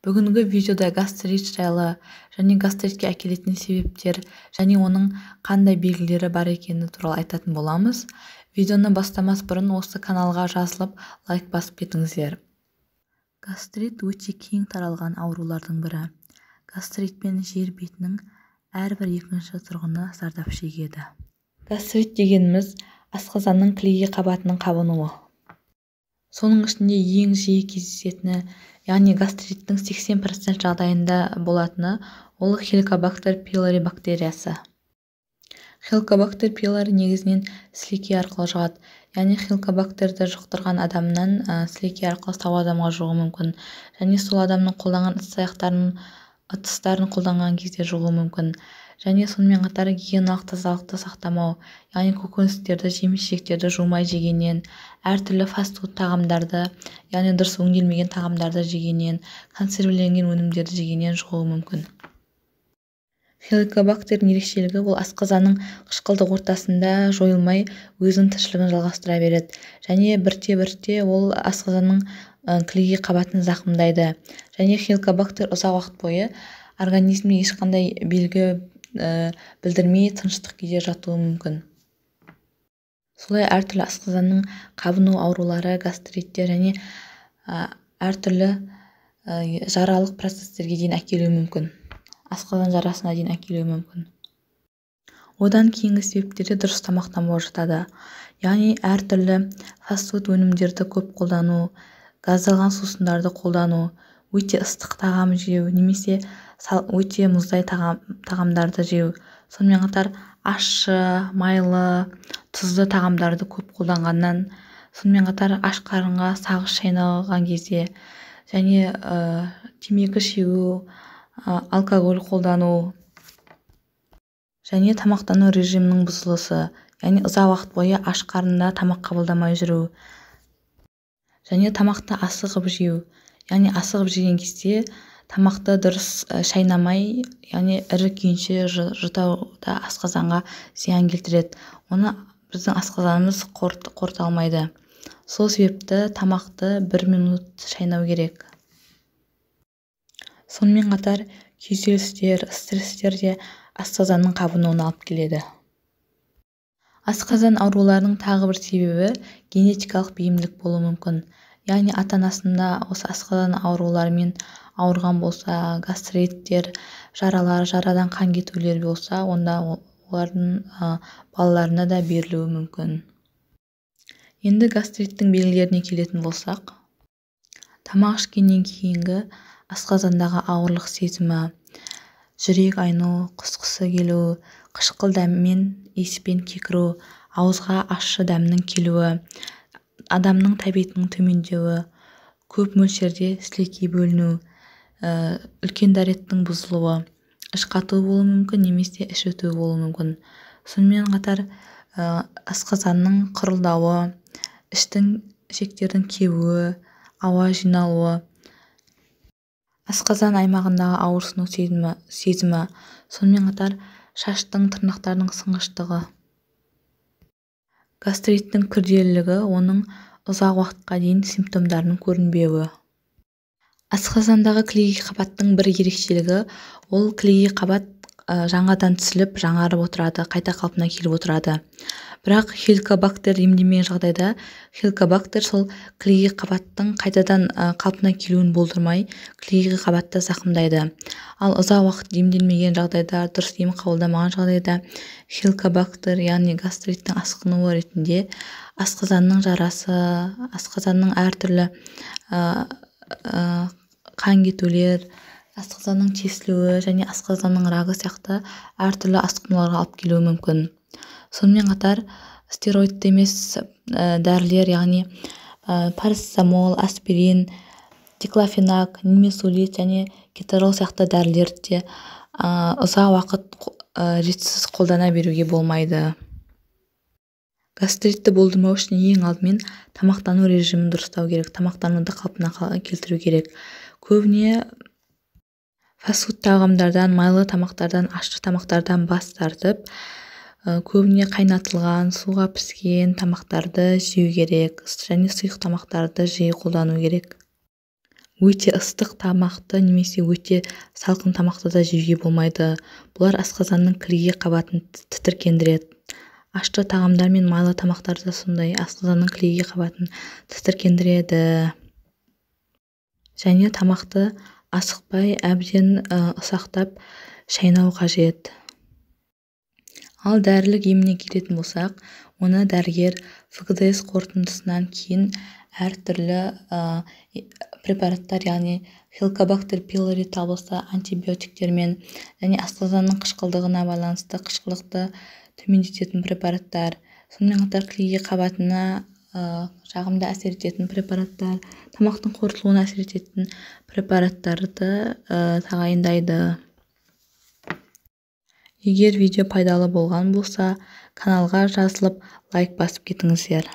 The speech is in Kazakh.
Бүгінгі видеода гастрит жайлы және гастритке әкелетін себептер және оның қандай белгілері бар екені туралы айтатын боламыз. Видеоны бастамас бұрын осы каналға жазылып, лайк басып кетіңіздер. Гастрит өте кең таралған аурулардың бірі. Гастритпен жер бетінің әрбір екінші тұрғыны зардап шегеді. Гастрит дегеніміз асқазанның кілегей қабатының қабынуы. Соның ішінде ең жиі кездесетіні, яғни гастриттің 80% жағдайында болатыны, ол Helicobacter pylori бактериясы. Helicobacter pylori негізінен сілекей арқылы жұғады. Яғни Helicobacterді жұқтырған адамнан сілекей арқылы сау адамға жұғуы мүмкін. Және сол адамның қолданған тыстарын қолданған кезде жұғуы мүмкін. Және сонымен қатар гигиеналық тазалықты сақтамау, яғни көкөністерді, жеміс-жидектерді жумай жегеннен, әртүрлі фастфуд тағамдарды, яғни дұрыс өңделмеген тағамдарды жегеннен, консервіленген өнімдерді жегеннен жұғуы мүмкін. Helicobacterдің ерекшелігі ол асқазанның қышқылдық ортасында жойылмай өзінің тіршілігін жалғастыра береді. Және бірте-бірте ол асқазанның кілегей қабатын зақымдайды. Және Helicobacter ұзақ уақыт бойы организмде ешқандай белгі білдірмей тыныштық күйде жатуы мүмкін. Солай әртүрлі асқазанның қабыну аурулары, гастриттер және әртүрлі жаралық процестерге дейін әкелуі мүмкін. Асқазан жарасына дейін әкелуі мүмкін. Одан кейінгі себептері дұрыс тамақтанбау жатады. Яғни әртүрлі фастфуд өнімдерді көп қолдану, газдалған сусындарды қолдану, өте ыстық тағам жеу, немесе өте мұздай тағамдарды жеу. Сонымен қатар ащы, майлы, тұзды тағамдарды көп қолданғаннан, сонымен қатар аш қарынға сағыз шайнаған кезде, және темекі шегу, алкоголь қолдану, және тамақтану режимінің бұзылысы, яғни ұзақ уақыт бойы аш қарында тамақ қабылдамай жүру, және тамақты асығып жеу, яғни асығып жеген кезде тамақты дұрыс шайнамай, яғни ірі күйінше жұтауда асқазанға зиян келтіреді. Оны біздің асқазанымыз қорыта алмайды. Сол себепті тамақты 1 минут шайнау керек. Сонымен қатар күйзелістер, стресстер де асқазанның қабынуына алып келеді. Асқазан ауруларының тағы бір себебі генетикалық бейімділік болуы мүмкін. Яғни ата-анасында осы асқазан ауруларымен ауырған болса, гастриттер, жаралар, жарадан қан кетулер болса, онда олардың балаларына да берілуі мүмкін. Енді гастриттің белгілеріне келетін болсақ, тамақ ішкеннен кейінгі асқазандағы ауырлық сезімі, жүрек айну, құсқысы келу, қышқыл дәммен, иіспен кекіру, ауызға ащы дәмнің келуі, адамның тәбетінің төмендеуі, көп мөлшерде сілекей бөліну, үлкен дәреттің бұзылуы, іш қату болуы мүмкін, немесе іш өтуі болуы мүмкін. Сонымен қатар асқазанның қырылдауы, іштің ішектердің кебуі, ауа жиналуы, асқазан аймағындағы ауырсыну сезімі, сонымен қатар шаштың, тырнақтардың сынғыштығы. Гастриттің күрделілігі оның ұзақ уақытқа дейін симптомдарының көрінбеуі. Асқазандағы кілегей қабаттың бір ерекшелігі, ол кілегей қабат жаңадан түсіліп, жаңарып отырады, қайта қалпына келіп отырады. Бірақ Helicobacter емдемеген жағдайда, Helicobacter сол кілегей қабаттың қайтадан қалпына келуін болдырмай, кілегей қабатты зақымдайды. Ал ұзақ уақыт емделмеген жағдайда, дұрыс ем қабылдамаған жағдайда, Helicobacter, яғни гастриттің асқынуы ретінде асқазанның жарасы, асқазанның әртүрлі қан кетулер, асқазанның тесілуі және асқазанның рагы сияқты әртүрлі асқынуларға алып келуі мүмкін. Сонымен қатар стероидты емес дәрілер, яғни парацетамол, аспирин, диклофенак, нимесулит және кетерол сияқты дәрілерді ұзақ уақыт ретсіз қолдана беруге болмайды. Гастритті болдырмау үшін ең алдымен тамақтану режимін дұрыстау керек, тамақтануды қалпына келтіру керек. Көбіне фастфуд тағамдардан, майлы тамақтардан, ащы тамақтардан бас тартып, көбіне қайнатылған, суға піскен тамақтарды жеу керек, және сұйық тамақтарды жиі қолдану керек. өте ыстық тамақты немесе өте салқын тамақты да жеуге болмайды. Бұлар асқазанның кілегей қабатын тітіркендіреді. Ащы тағамдар мен майлы тамақтар да сондай асқазанның кілегей қабатын тітіркендіреді. Және тамақты асықпай әбден ұсақтап шайнау қажет. Ал дәрілік еміне келетін болсақ, оны дәрігер ФГДС қорытындысынан кейін әртүрлі препараттар, яғни хеликобактер пилори табылса антибиотиктермен және асқазанның қышқылдығына байланысты қышқылықты төмендететін препараттар, сонымен қатар кілегей қабатына жағымды әсер ететін препараттар, тамақтың қорытылуына әсер ететін препараттарды тағайындайды. Егер видео пайдалы болған болса, каналға жазылып лайк басып кетіңіздер.